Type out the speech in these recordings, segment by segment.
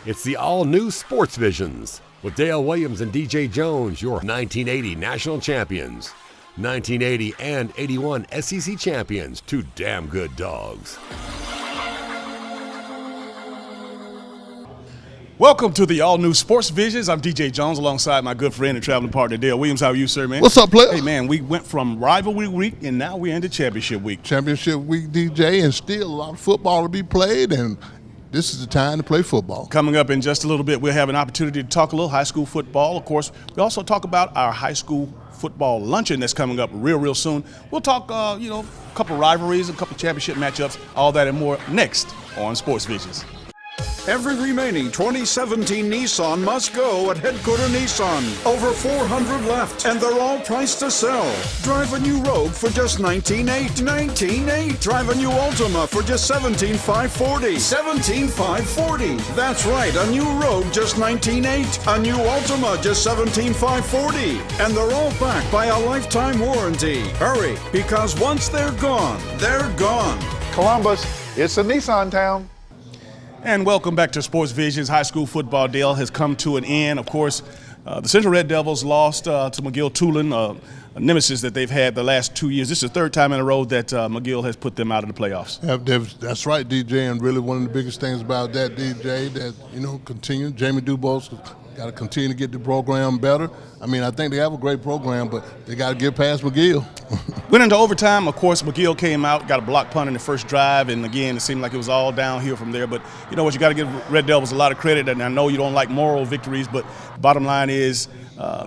It's the all-new Sports Visions with Dale Williams and DJ Jones, your 1980 national champions. 1980 and 81 SEC champions, two damn good dogs. Welcome to the all-new Sports Visions. I'm DJ Jones alongside my good friend and traveling partner, Dale Williams. How are you, sir, man? What's up, player? Hey, man, we went from rivalry week, and now we're into championship week. Championship week, DJ, and still a lot of football to be played, and this is the time to play football. Coming up in just a little bit, we'll have an opportunity to talk a little high school football. Of course, we also talk about our high school football luncheon that's coming up real soon. We'll talk, a couple rivalries, a couple championship matchups, all that and more next on Sports Visions. Every remaining 2017 Nissan must go at Headquarter Nissan. Over 400 left, and they're all priced to sell. Drive a new Rogue for just $19,800. $19,800. Drive a new Altima for just $17,540. $17,540. That's right, a new Rogue just $19,800. A new Altima just $17,540. And they're all backed by a lifetime warranty. Hurry, because once they're gone, they're gone. Columbus, it's a Nissan town. And welcome back to Sports Visions. High school football, Dale, has come to an end. Of course, the Central Red Devils lost to McGill-Tulane, a nemesis that they've had the last 2 years. This is the third time in a row that McGill has put them out of the playoffs. That's right, DJ, and really one of the biggest things about that, DJ, that, continue. Jamie Dubose got to continue to get the program better. I mean, I think they have a great program, but they got to get past McGill. Went into overtime. Of course, McGill came out, got a block punt in the first drive, and again, it seemed like it was all downhill from there. But you know what? You got to give Red Devils a lot of credit, and I know you don't like moral victories, but bottom line is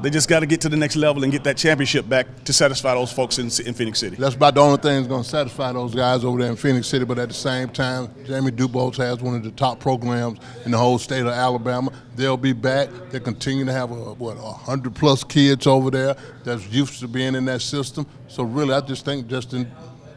they just got to get to the next level and get that championship back to satisfy those folks in Phoenix City. That's about the only thing that's going to satisfy those guys over there in Phoenix City, but at the same time, Jamie Dubose has one of the top programs in the whole state of Alabama. They'll be back. They continue to have 100-plus kids over there that's used to being in that system. So really, I just think just in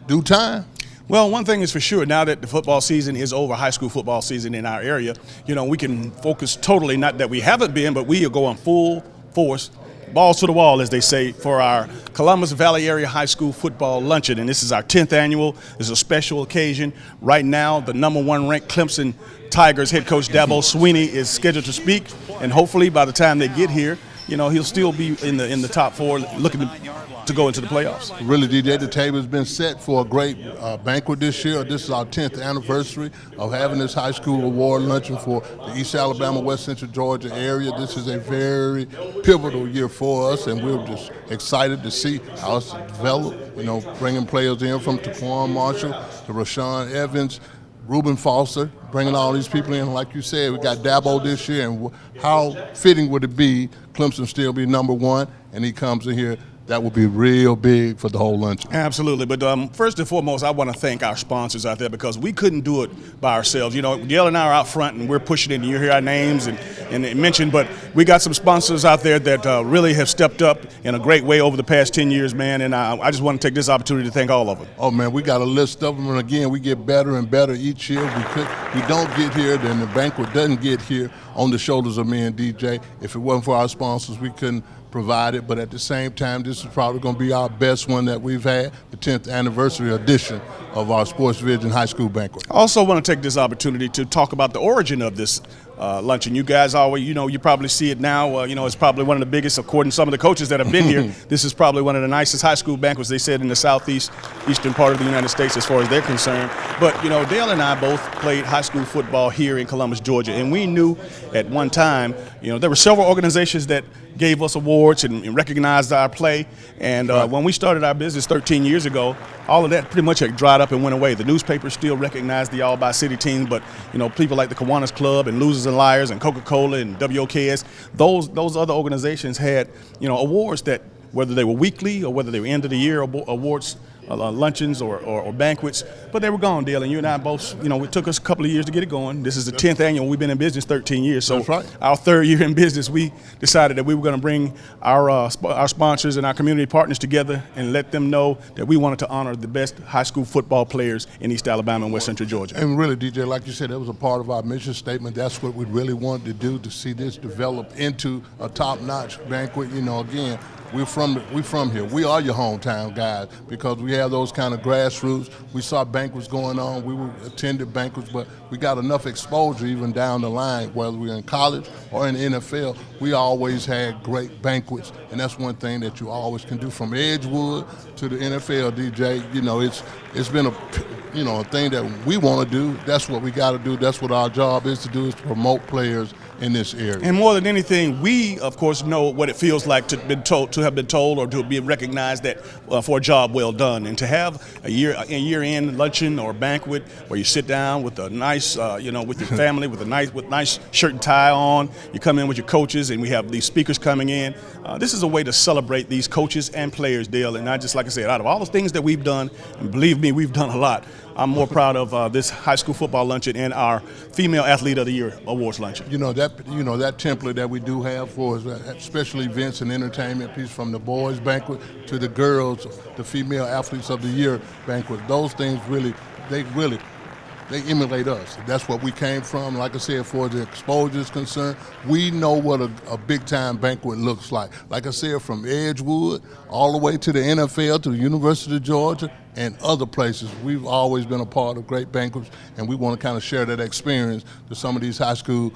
due time. Well, one thing is for sure, now that the football season is over, high school football season in our area, we can focus totally, not that we haven't been, but we are going full force, balls to the wall, as they say, for our Columbus Valley Area High School Football Luncheon. And this is our 10th annual. It's a special occasion. Right now, the #1 ranked Clemson Tigers head coach Dabo Swinney is scheduled to speak, and hopefully by the time they get here, he'll still be in the top four, looking to go into the playoffs. Really, DJ, the table has been set for a great banquet this year. This is our 10th anniversary of having this high school award luncheon for the East Alabama, West Central Georgia area. This is a very pivotal year for us, and we're just excited to see how it's developed. Bringing players in from Taquan Marshall to Rashawn Evans, Reuben Foster, bringing all these people in. Like you said, we got Dabo this year, and how fitting would it be Clemson still be #1, and he comes in here. That would be real big for the whole luncheon. Absolutely. But first and foremost, I want to thank our sponsors out there, because we couldn't do it by ourselves. Dale and I are out front, and we're pushing it, and you hear our names and mentioned, but we got some sponsors out there that really have stepped up in a great way over the past 10 years, man, and I just want to take this opportunity to thank all of them. Oh, man, we got a list of them, and again, we get better and better each year. We don't get here, then the banquet doesn't get here on the shoulders of me and DJ. If it wasn't for our sponsors, we couldn't provide it, but at the same time, this is probably going to be our best one that we've had, the 10th anniversary edition of our Sports Vision High School Banquet. I also want to take this opportunity to talk about the origin of this luncheon. You guys always, you probably see it now. It's probably one of the biggest, according to some of the coaches that have been here. This is probably one of the nicest high school banquets, they said, in the eastern part of the United States as far as they're concerned. But, Dale and I both played high school football here in Columbus, Georgia, and we knew at one time, there were several organizations that gave us awards and recognized our play. And when we started our business 13 years ago, all of that pretty much had dried up and went away. The newspapers still recognized the All-By-City team, but people like the Kiwanis Club and Losers and Liars and Coca-Cola and WOKS, those other organizations had awards that, whether they were weekly or whether they were end of the year awards, luncheons or banquets, but they were gone, Dale. And you and I both, it took us a couple of years to get it going. This is the 10th annual. We've been in business 13 years. So that's right. Our third year in business, we decided that we were going to bring our sponsors and our community partners together and let them know that we wanted to honor the best high school football players in East Alabama and West Central Georgia. And really, DJ, like you said, that was a part of our mission statement. That's what we really wanted to do, to see this develop into a top-notch banquet. Again, we're from here. We are your hometown guys because we have those kind of grassroots. We saw banquets going on. We attended banquets, but we got enough exposure even down the line, whether we're in college or in the NFL. We always had great banquets, and that's one thing that you always can do from Edgewood to the NFL, DJ. You know, it's been a thing that we want to do. That's what we got to do. That's what our job is to do, is to promote players in this area. And more than anything, we of course know what it feels like to have been told or to be recognized that for a job well done, and to have a year-end luncheon or banquet where you sit down with a nice, with your family with nice shirt and tie on. You come in with your coaches, and we have these speakers coming in. This is a way to celebrate these coaches and players, Dale. And like I said, out of all the things that we've done, and believe me, we've done a lot. I'm more proud of this high school football luncheon and our Female Athlete of the Year awards luncheon. That template that we do have for special events and entertainment piece, from the boys banquet to the girls, the Female Athletes of the Year banquet. Those things they emulate us. That's what we came from. Like I said, for the exposure is concerned, we know what a big-time banquet looks like. Like I said, from Edgewood all the way to the NFL, to the University of Georgia, and other places. We've always been a part of great banquets, and we want to kind of share that experience to some of these high school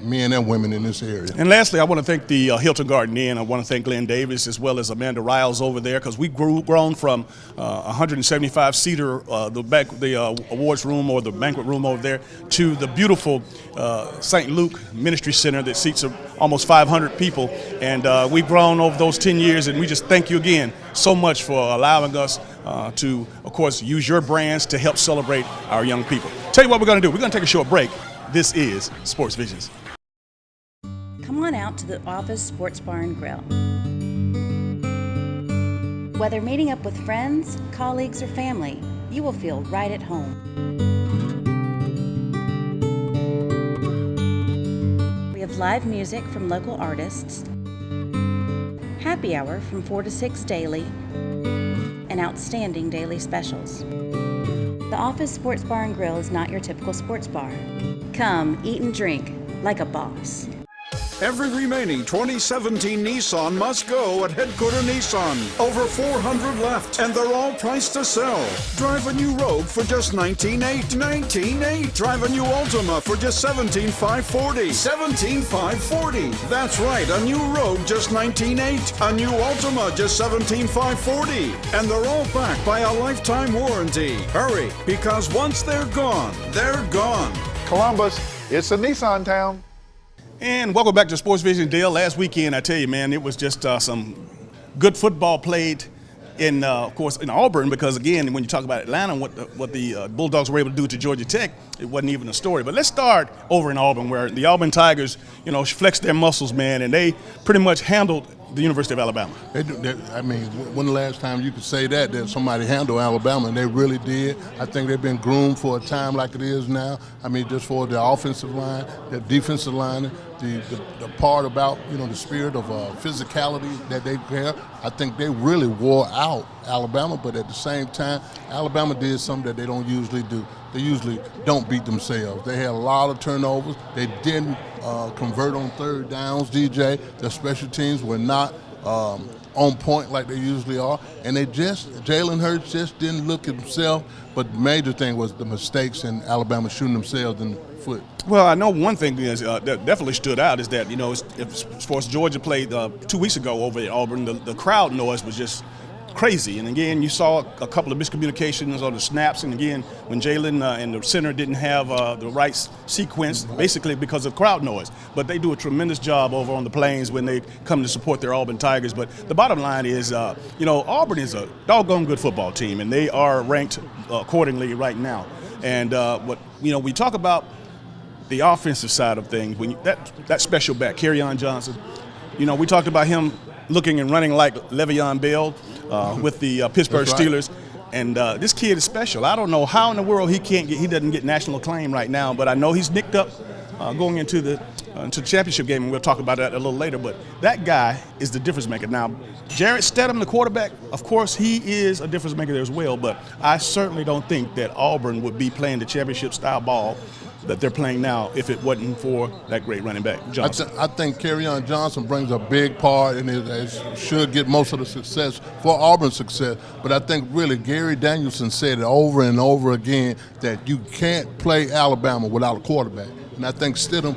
men and women in this area. And lastly, I want to thank the Hilton Garden Inn. I want to thank Glenn Davis as well as Amanda Riles over there, because we grown from 175-seater, the awards room or the banquet room over there, to the beautiful St. Luke Ministry Center that seats almost 500 people. And we've grown over those 10 years, and we just thank you again so much for allowing us to, of course, use your brands to help celebrate our young people. Tell you what we're going to do. We're going to take a short break. This is Sports Visions. Come on out to the Office Sports Bar and Grill. Whether meeting up with friends, colleagues, or family, you will feel right at home. We have live music from local artists, happy hour from 4 to 6 daily, and outstanding daily specials. The Office Sports Bar and Grill is not your typical sports bar. Come eat and drink like a boss. Every remaining 2017 Nissan must go at Headquarter Nissan. Over 400 left, and they're all priced to sell. Drive a new Rogue for just $19,800. $19,800. Drive a new Altima for just $17,540. $17,540. That's right, a new Rogue just $19,800. A new Altima just $17,540. And they're all backed by a lifetime warranty. Hurry, because once they're gone, they're gone. Columbus, it's a Nissan town. And welcome back to Sports Vision, Dale. Last weekend, I tell you, man, it was just some good football played in, of course, in Auburn, because, again, when you talk about Atlanta and what the Bulldogs were able to do to Georgia Tech, it wasn't even a story. But let's start over in Auburn, where the Auburn Tigers, flexed their muscles, man, and they pretty much handled the University of Alabama. When the last time you could say that somebody handled Alabama, and they really did. I think they've been groomed for a time like it is now. Just for the offensive line, the defensive line, the part about, the spirit of physicality that they have. I think they really wore out Alabama, but at the same time, Alabama did something that they don't usually do. They usually don't beat themselves. They had a lot of turnovers. They didn't convert on third downs, DJ. Their special teams were not on point like they usually are. And Jalen Hurts just didn't look at himself. But the major thing was the mistakes in Alabama shooting themselves in the foot. Well, I know one thing that definitely stood out is that, as far as Georgia played 2 weeks ago over at Auburn, the crowd noise was just crazy. And again, you saw a couple of miscommunications on the snaps. And again, when Jalen and the center didn't have the right sequence, basically because of crowd noise. But they do a tremendous job over on the Plains when they come to support their Auburn Tigers. But the bottom line is, Auburn is a doggone good football team, and they are ranked accordingly right now. And we talk about the offensive side of things, when that special back, Kerryon Johnson, we talked about him looking and running like Le'Veon Bell with the Pittsburgh Steelers. And this kid is special. I don't know how in the world he doesn't get national acclaim right now, but I know he's nicked up going into the championship game, and we'll talk about that a little later. But that guy is the difference maker. Now, Jarrett Stidham, the quarterback, of course, he is a difference maker there as well. But I certainly don't think that Auburn would be playing the championship-style ball that they're playing now if it wasn't for that great running back, Johnson. I think Kerryon Johnson brings a big part and it should get most of the success for Auburn's success. But I think really Gary Danielson said it over and over again that you can't play Alabama without a quarterback. And I think Stidham,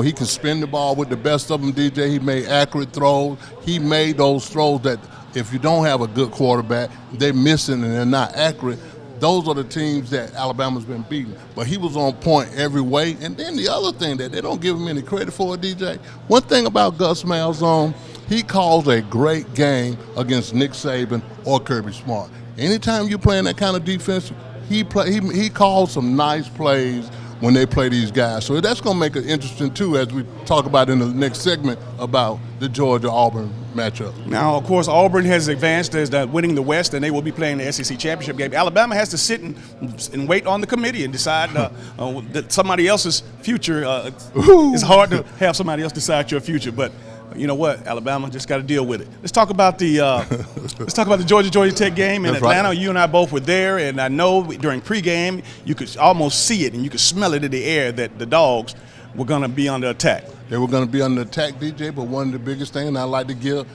he can spin the ball with the best of them, DJ. He made accurate throws. He made those throws that if you don't have a good quarterback, they're missing and they're not accurate. Those are the teams that Alabama's been beating. But he was on point every way. And then the other thing that they don't give him any credit for, DJ, one thing about Gus Malzahn, he calls a great game against Nick Saban or Kirby Smart. Anytime you're playing that kind of defense, he calls some nice plays when they play these guys. So that's going to make it interesting, too, as we talk about in the next segment about the Georgia-Auburn matchup. Now, of course, Auburn has advanced as winning the West, and they will be playing the SEC championship game. Alabama has to sit and wait on the committee and decide that somebody else's future. It's hard to have somebody else decide your future, but you know what? Alabama just got to deal with it. Let's talk about the Georgia Tech game in Atlanta. Right. You and I both were there, and I know during pregame you could almost see it and you could smell it in the air that the Dogs were going to be under attack. They were going to be under attack, DJ, but one of the biggest things I like to give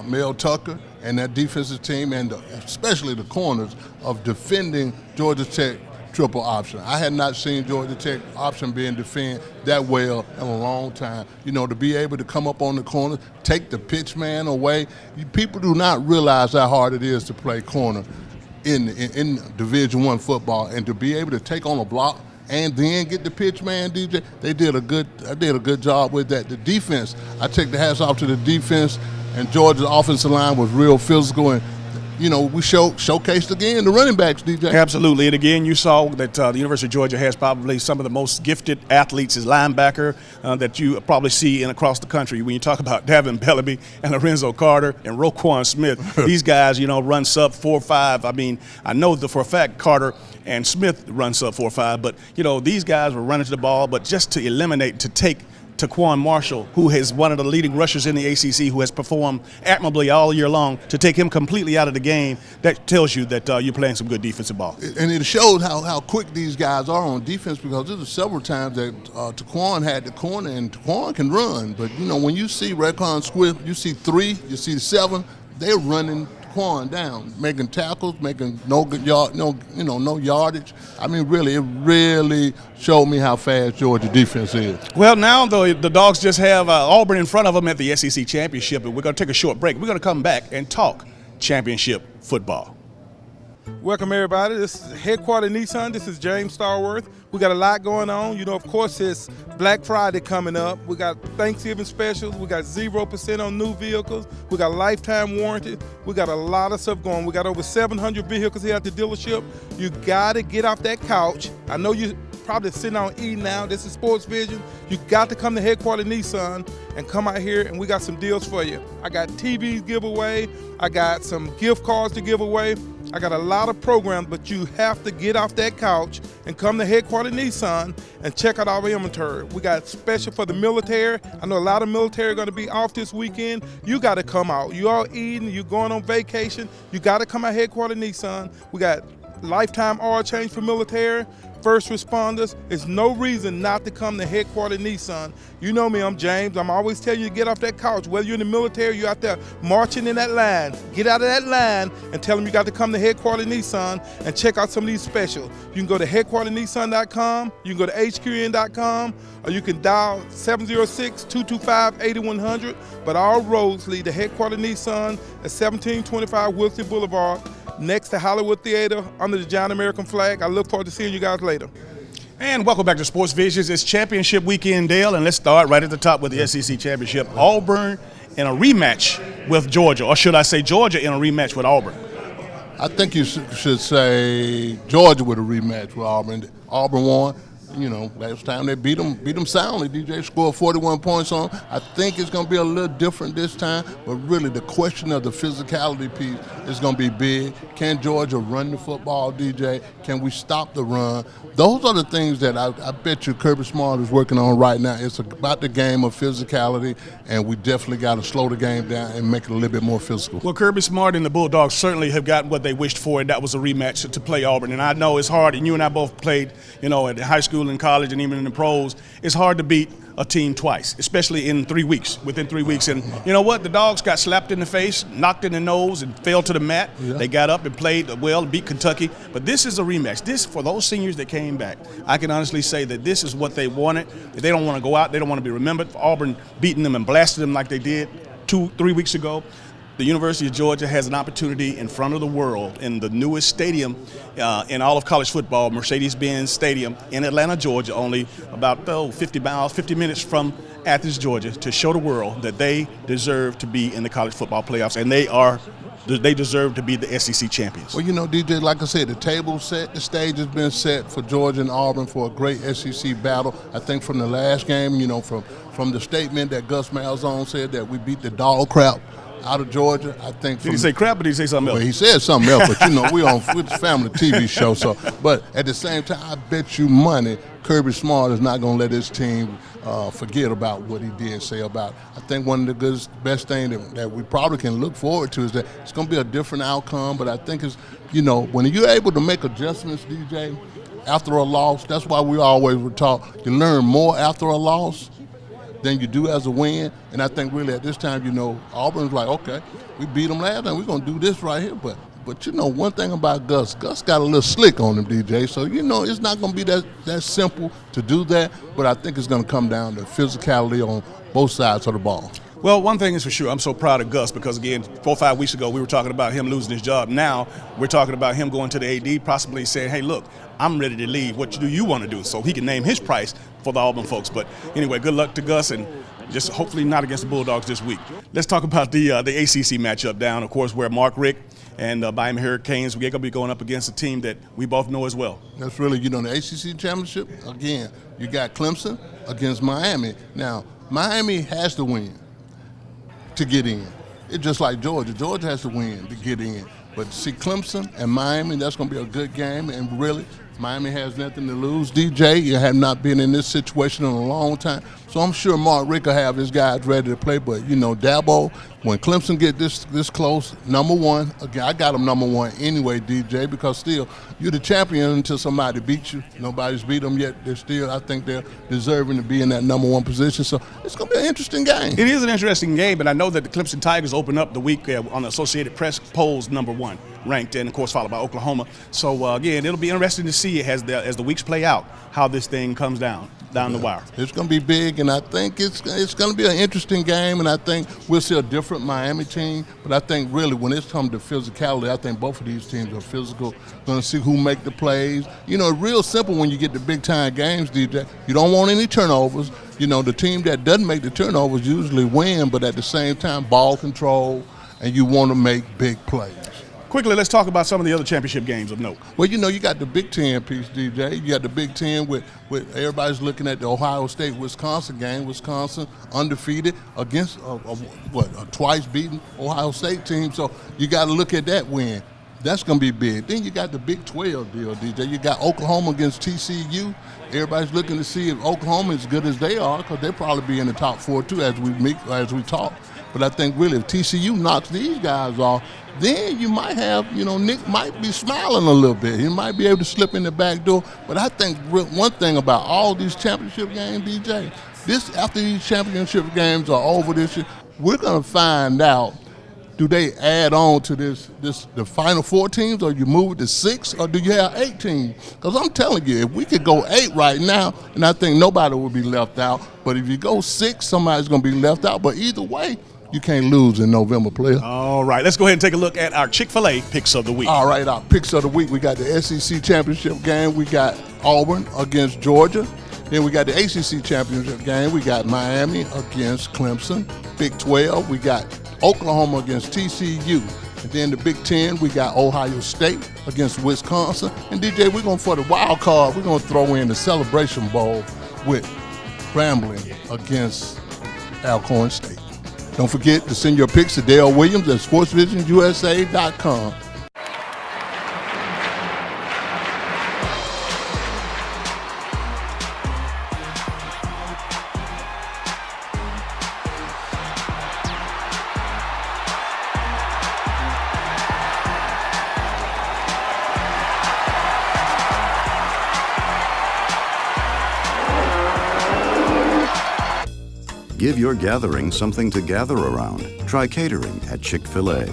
Mel Tucker and that defensive team, and especially the corners, of defending Georgia Tech triple option. I had not seen Georgia Tech option being defended that well in a long time. To be able to come up on the corner, take the pitch man away. People do not realize how hard it is to play corner in Division I football, and to be able to take on a block and then get the pitch man, DJ. They did a good job with that. The defense, I take the hats off to the defense, and Georgia's offensive line was real physical, and we showcased again the running backs, DJ. Absolutely, and again, you saw that the University of Georgia has probably some of the most gifted athletes as linebacker that you probably see across the country. When you talk about Davin Bellamy and Lorenzo Carter and Roquan Smith, these guys, run sub 4.5. I mean, I know for a fact Carter and Smith run sub 4.5, but these guys were running to the ball, but just to take Taquan Marshall, who is one of the leading rushers in the ACC, who has performed admirably all year long, to take him completely out of the game, that tells you that you're playing some good defensive ball. And it shows how quick these guys are on defense, because there's several times that Taquan had the corner, and Taquan can run. But, when you see Roquan Swift, you see 3, you see 7, they're running Taquan down, making tackles, making no yardage. I mean, it really showed me how fast Georgia defense is. Well, now the Dogs just have Auburn in front of them at the SEC championship, and we're going to take a short break. We're going to come back and talk championship football. Welcome, everybody. This is Headquarters Nissan. This is James Starworth. We got a lot going on. Of course, it's Black Friday coming up. We got Thanksgiving specials. We got 0% on new vehicles. We got lifetime warranty. We got a lot of stuff going. We got over 700 vehicles here at the dealership. You got to get off that couch. I know you probably sitting on E now. This is Sports Vision. You got to come to Headquarters Nissan and come out here, and we got some deals for you. I got TVs giveaway. I got some gift cards to give away. I got a lot of programs, but you have to get off that couch and come to Headquarters Nissan and check out our inventory. We got special for the military. I know a lot of military are going to be off this weekend. You got to come out. You all eating, you going on vacation. You got to come out Headquarters Nissan. We got lifetime oil change for military, first responders. There's no reason not to come to Headquarters Nissan. You know me, I'm James. I'm always telling you to get off that couch. Whether you're in the military, you're out there marching in that line. Get out of that line and tell them you got to come to Headquarters Nissan and check out some of these specials. You can go to headquartersnissan.com, you can go to hqn.com, or you can dial 706-225-8100. But all roads lead to Headquarters Nissan at 1725 Wilson Boulevard, next to Hollywood Theater, under the giant American flag. I look forward to seeing you guys later. And welcome back to Sports Visions. It's championship weekend, Dale, and let's start right at the top with the SEC championship. Auburn in a rematch with Georgia, or should I say Georgia in a rematch with Auburn? I think you should say Georgia with a rematch with Auburn. Auburn won. last time they beat them soundly. DJ scored 41 points on them. I think it's going to be a little different this time, but really the question of the physicality piece is going to be big. Can Georgia run the football, DJ? Can we stop the run? Those are the things that I bet you Kirby Smart is working on right now. It's about the game of physicality, and we definitely got to slow the game down and make it a little bit more physical. Well, Kirby Smart and the Bulldogs certainly have gotten what they wished for, and that was a rematch to play Auburn. And I know it's hard, and you and I both played, at high school and college and even in the pros. It's hard to beat a team twice, especially in 3 weeks, within 3 weeks. And you know what? The Dogs got slapped in the face, knocked in the nose, and fell to the mat. Yeah. They got up and played well, beat Kentucky. But this is a rematch. This, for those seniors that came back, I can honestly say that this is what they wanted. They don't want to go out. They don't want to be remembered for Auburn beating them and blasting them like they did 2-3 weeks ago. The University of Georgia has an opportunity in front of the world in the newest stadium in all of college football, Mercedes-Benz Stadium in Atlanta, Georgia, only about 50 minutes from Athens, Georgia, to show the world that they deserve to be in the college football playoffs, and they deserve to be the SEC champions. Well, DJ, like I said, the table's set, the stage has been set for Georgia and Auburn for a great SEC battle. I think from the last game, from the statement that Gus Malzahn said that we beat the dog crap out of Georgia, I think. Did he say crap or did he say something else? Well, he said something else, but we're a family TV show. So, but at the same time, I bet you money Kirby Smart is not going to let his team forget about what he did say about. I think one of the best things that we probably can look forward to is that it's going to be a different outcome. But I think it's when you're able to make adjustments, DJ, after a loss, that's why we always were taught you learn more after a loss than you do as a win. And I think really at this time, Auburn's like, okay, we beat them last time, we're going to do this right here. But one thing about Gus got a little slick on him, DJ. So, it's not going to be that simple to do that. But I think it's going to come down to physicality on both sides of the ball. Well, one thing is for sure, I'm so proud of Gus because, again, 4 or 5 weeks ago, we were talking about him losing his job. Now we're talking about him going to the AD, possibly saying, hey, look, I'm ready to leave. What do you want to do? So he can name his price for the Auburn folks. But anyway, good luck to Gus, and just hopefully not against the Bulldogs this week. Let's talk about the ACC matchup down, of course, where Mark Richt and Miami Hurricanes, we're going to be going up against a team that we both know as well. That's really, the ACC championship, again, you got Clemson against Miami. Now, Miami has to win to get in. It's just like Georgia. Georgia has to win to get in. But see, Clemson and Miami, that's going to be a good game. And really, Miami has nothing to lose. DJ, you have not been in this situation in a long time. So I'm sure Mark Richt will have his guys ready to play. But, Dabo, when Clemson get this close, number one, again, I got them number one anyway, DJ, because still, you're the champion until somebody beats you. Nobody's beat them yet. I think they're deserving to be in that number one position. So it's going to be an interesting game. It is an interesting game, and I know that the Clemson Tigers open up the week on the Associated Press polls number one ranked, and of course followed by Oklahoma. So again, it'll be interesting to see as the weeks play out how this thing comes down the wire. It's going to be big, and I think it's going to be an interesting game, and I think we'll see a different Miami team. But I think really when it's come to physicality, I think both of these teams are physical. Going to see who make the plays. Real simple when you get the big-time games, DJ. You don't want any turnovers. The team that doesn't make the turnovers usually win, but at the same time, ball control, and you want to make big plays. Quickly, let's talk about some of the other championship games of note. Well, you got the Big Ten piece, DJ. You got the Big Ten with everybody's looking at the Ohio State-Wisconsin game. Wisconsin undefeated against a twice beaten Ohio State team. So you got to look at that win. That's going to be big. Then you got the Big 12 deal, DJ. You got Oklahoma against TCU. Everybody's looking to see if Oklahoma is as good as they are, because they'll probably be in the top 4 too as we talk. But I think really if TCU knocks these guys off, then you might have, Nick might be smiling a little bit. He might be able to slip in the back door. But I think one thing about all these championship games, DJ, after these championship games are over this year, we're going to find out, do they add on to the final 4 teams, or you move it to 6, or do you have 8 teams? Because I'm telling you, if we could go 8 right now, and I think nobody will be left out. But if you go 6, somebody's going to be left out. But either way, you can't lose in November, player. All right, let's go ahead and take a look at our Chick-fil-A picks of the week. All right, our picks of the week. We got the SEC championship game. We got Auburn against Georgia. Then we got the ACC championship game. We got Miami against Clemson. Big 12, we got Oklahoma against TCU. And then the Big Ten, we got Ohio State against Wisconsin. And DJ, we're going for the wild card. We're going to throw in the Celebration Bowl with Grambling against Alcorn State. Don't forget to send your picks to Dale Williams at sportsvisionusa.com. Give your gathering something to gather around. Try catering at Chick-fil-A.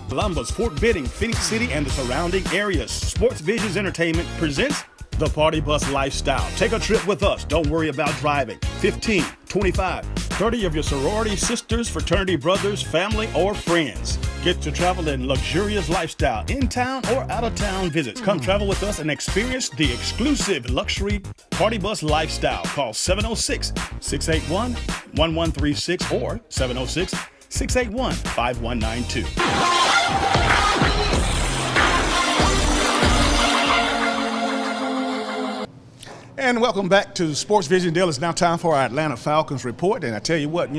Columbus, Fort Benning, Phoenix City, and the surrounding areas. Sports Visions Entertainment presents the Party Bus Lifestyle. Take a trip with us. Don't worry about driving. 15, 25, 30 of your sorority sisters, fraternity brothers, family, or friends. Get to travel in luxurious lifestyle, in town or out of town visits. Come travel with us and experience the exclusive luxury Party Bus Lifestyle. Call 706-681-1136 or 706-681-5192. And welcome back to Sports Vision Deal. It's now time for our Atlanta Falcons report. And I tell you what,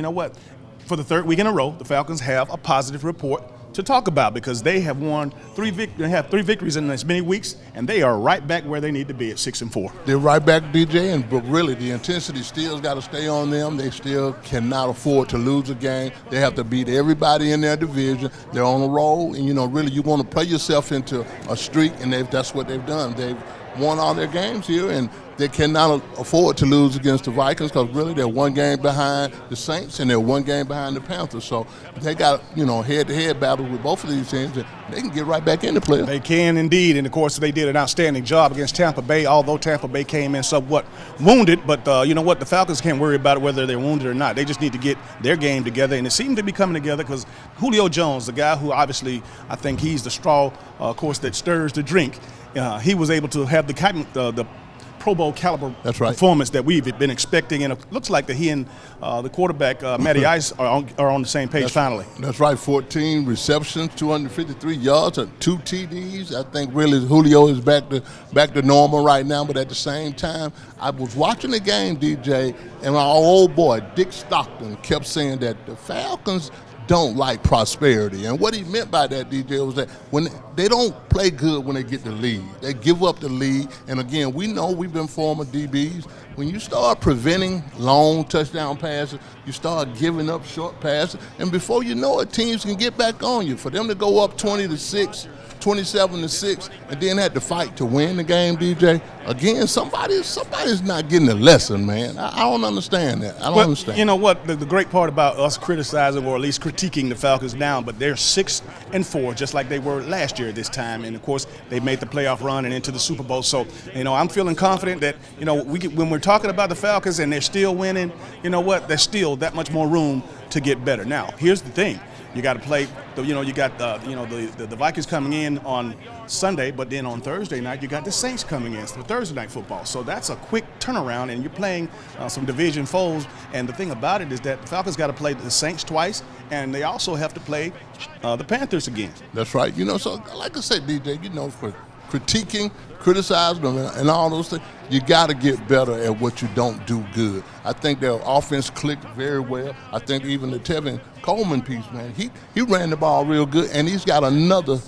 for the third week in a row, the Falcons have a positive report to talk about because they have won three victories in as many weeks, and they are right back where they need to be at 6-4. They're right back, DJ, but really the intensity still's got to stay on them. They still cannot afford to lose a game. They have to beat everybody in their division. They're on a roll, and really you want to play yourself into a streak, and that's what they've done. They've won all their games here, and they cannot afford to lose against the Vikings because really they're one game behind the Saints and they're one game behind the Panthers. So they got, head-to-head battles with both of these teams, and they can get right back in the playoffs. They can indeed, and of course they did an outstanding job against Tampa Bay, although Tampa Bay came in somewhat wounded. But you know what? The Falcons can't worry about whether they're wounded or not. They just need to get their game together, and it seemed to be coming together because Julio Jones, the guy who obviously I think he's the straw, of course, that stirs the drink, he was able to have the Pro Bowl caliber performance that we've been expecting, and it looks like that he and the quarterback Matty Ice are on the same page finally. That's right, 14 receptions, 253 yards, and 2 TDs. I think really Julio is back to normal right now, but at the same time, I was watching the game, DJ, and my old boy Dick Stockton kept saying that the Falcons don't like prosperity. And what he meant by that, DJ, was that when they don't play good when they get the lead. They give up the lead. And again, we know we've been former DBs. When you start preventing long touchdown passes, you start giving up short passes, and before you know it, teams can get back on you. For them to go up 20-6, 27-6, and then had to fight to win the game, DJ. Again, somebody's not getting a lesson, man. I don't understand that. I don't understand. You know what? The great part about us criticizing or at least critiquing the Falcons now, but they're 6-4, just like they were last year at this time. And of course, they made the playoff run and into the Super Bowl. So, I'm feeling confident that when we're talking about the Falcons and they're still winning, you know what? There's still that much more room to get better. Now, here's the thing. You got to play, you got the Vikings coming in on Sunday, but then on Thursday night you got the Saints coming in for Thursday night football. So that's a quick turnaround, and you're playing some division foes. And the thing about it is that the Falcons got to play the Saints twice, and they also have to play the Panthers again. That's right. So like I said, DJ, for critiquing, criticizing them, and all those things, you got to get better at what you don't do good. I think their offense clicked very well. I think even the Tevin Coleman piece, man, he ran the ball real good, and he's got another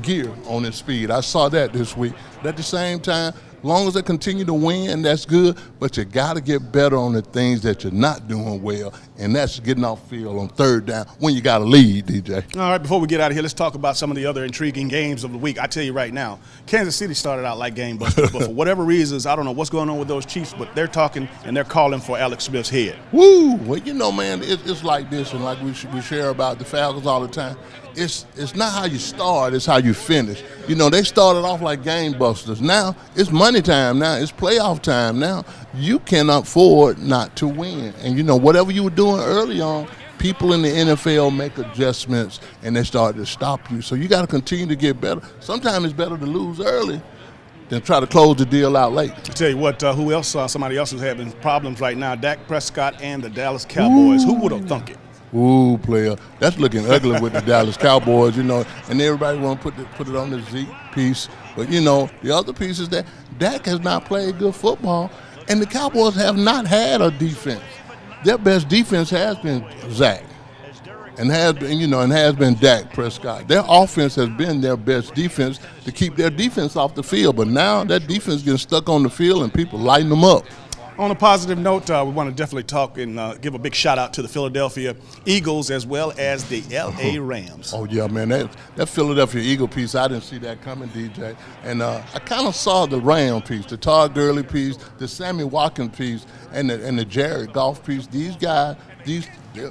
gear on his speed. I saw that this week. But at the same time, as long as they continue to win, that's good, but you got to get better on the things that you're not doing well, and that's getting off field on third down when you got a lead, DJ. All right, before we get out of here, let's talk about some of the other intriguing games of the week. I tell you right now, Kansas City started out like game busters, but for whatever reasons, I don't know what's going on with those Chiefs, but they're talking and they're calling for Alex Smith's head. Woo! Well, man, it's like this, and like we share about the Falcons all the time. It's not how you start, it's how you finish. They started off like game busters. Now it's money time now. It's playoff time now. You cannot afford not to win. And whatever you were doing early on, people in the NFL make adjustments and they start to stop you. So you got to continue to get better. Sometimes it's better to lose early than try to close the deal out late. I tell you what, who else? Somebody else who's having problems right now, Dak Prescott and the Dallas Cowboys. Ooh. Who would have thunk it? Ooh, player. That's looking ugly with the Dallas Cowboys, and everybody want to put it on the Zeke piece. But, the other piece is that Dak has not played good football, and the Cowboys have not had a defense. Their best defense has been Zach, and has been Dak Prescott. Their offense has been their best defense to keep their defense off the field. But now that defense getting stuck on the field and people lighting them up. On a positive note, we want to definitely talk and give a big shout out to the Philadelphia Eagles as well as the L.A. Rams. Oh yeah, man, that Philadelphia Eagle piece, I didn't see that coming, DJ. And I kind of saw the Ram piece, the Todd Gurley piece, the Sammy Watkins piece, and the Jared Goff piece. These guys,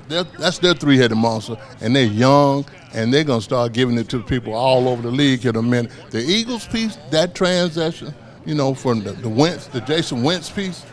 that's their three-headed monster, and they're young, and they're gonna start giving it to people all over the league in a minute. The Eagles piece, that transaction, from the Jason Wentz piece.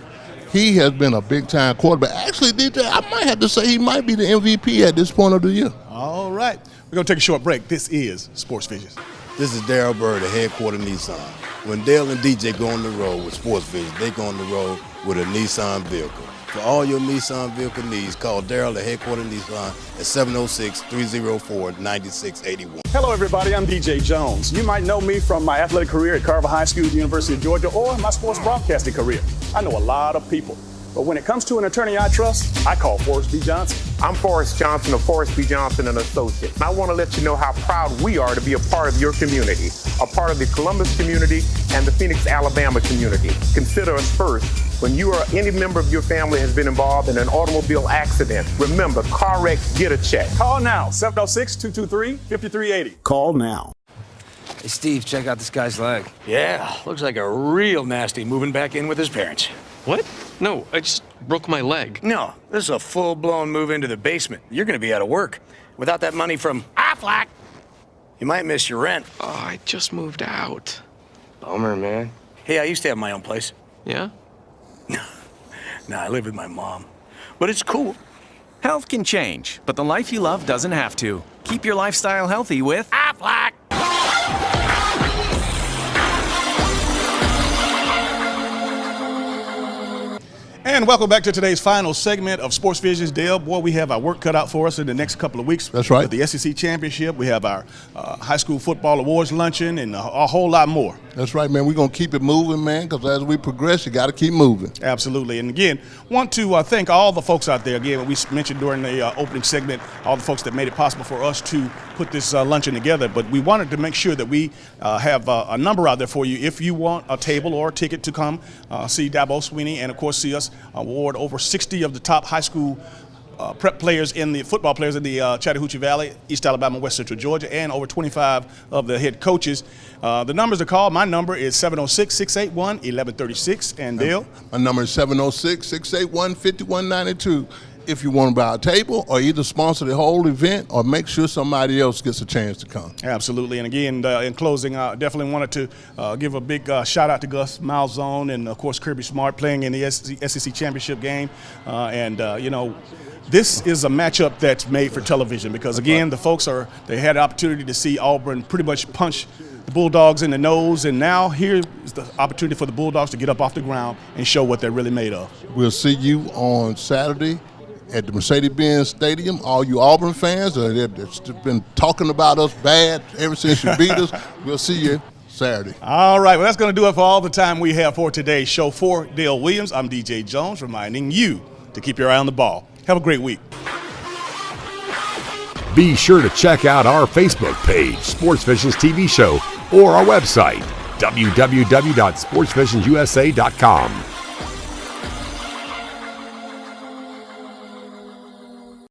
He has been a big-time quarterback. Actually, DJ, I might have to say he might be the MVP at this point of the year. All right. We're going to take a short break. This is Sports Visions. This is Darryl Bird at Headquarter Nissan. When Dale and DJ go on the road with Sports Visions, they go on the road with a Nissan vehicle. For all your Nissan vehicle needs, call Darryl at Headquarter Nissan at 706-304-9681. Hello, everybody. I'm DJ Jones. You might know me from my athletic career at Carver High School, University of Georgia, or my sports broadcasting career. I know a lot of people, but when it comes to an attorney I trust, I call Forrest B. Johnson. I'm Forrest Johnson of Forrest B. Johnson & Associates. I want to let you know how proud we are to be a part of your community, a part of the Columbus community and the Phoenix, Alabama community. Consider us first. When you or any member of your family has been involved in an automobile accident, remember, car wreck, get a check. Call now, 706-223-5380. Call now. Hey, Steve, check out this guy's leg. Yeah, looks like a real nasty moving back in with his parents. What? No, I just broke my leg. No, this is a full-blown move into the basement. You're going to be out of work. Without that money from Aflac, you might miss your rent. Oh, I just moved out. Bummer, man. Hey, I used to have my own place. Yeah? Nah, I live with my mom. But it's cool. Health can change, but the life you love doesn't have to. Keep your lifestyle healthy with Aflac. And welcome back to today's final segment of Sports Visions. Dale, boy, we have our work cut out for us in the next couple of weeks. That's right. With the SEC Championship, we have our high school football awards luncheon, and a whole lot more. That's right, man. We're going to keep it moving, man, because as we progress, you got to keep moving. Absolutely. And again, want to thank all the folks out there. Again, we mentioned during the opening segment, all the folks that made it possible for us to put this luncheon together. But we wanted to make sure that we have a number out there for you if you want a table or a ticket to come see Dabo Swinney and, of course, see us award over 60 of the top high school prep players football players in the Chattahoochee Valley, East Alabama, West Central Georgia, and over 25 of the head coaches. The numbers to call, my number is 706-681-1136. And Dale? My number is 706-681-5192. If you want to buy a table or either sponsor the whole event or make sure somebody else gets a chance to come. Absolutely. And again, in closing, I definitely wanted to give a big shout out to Gus Malzahn and, of course, Kirby Smart playing in the SEC Championship game. This is a matchup that's made for television because, again, the folks they had an opportunity to see Auburn pretty much punch the Bulldogs in the nose, and now here is the opportunity for the Bulldogs to get up off the ground and show what they're really made of. We'll see you on Saturday at the Mercedes-Benz Stadium. All you Auburn fans they've been talking about us bad ever since you beat us. We'll see you Saturday. All right, well, that's going to do it for all the time we have for today's show. For Dale Williams, I'm DJ Jones, reminding you to keep your eye on the ball. Have a great week. Be sure to check out our Facebook page, Sports Visions TV Show, or our website, www.sportsvisionsusa.com.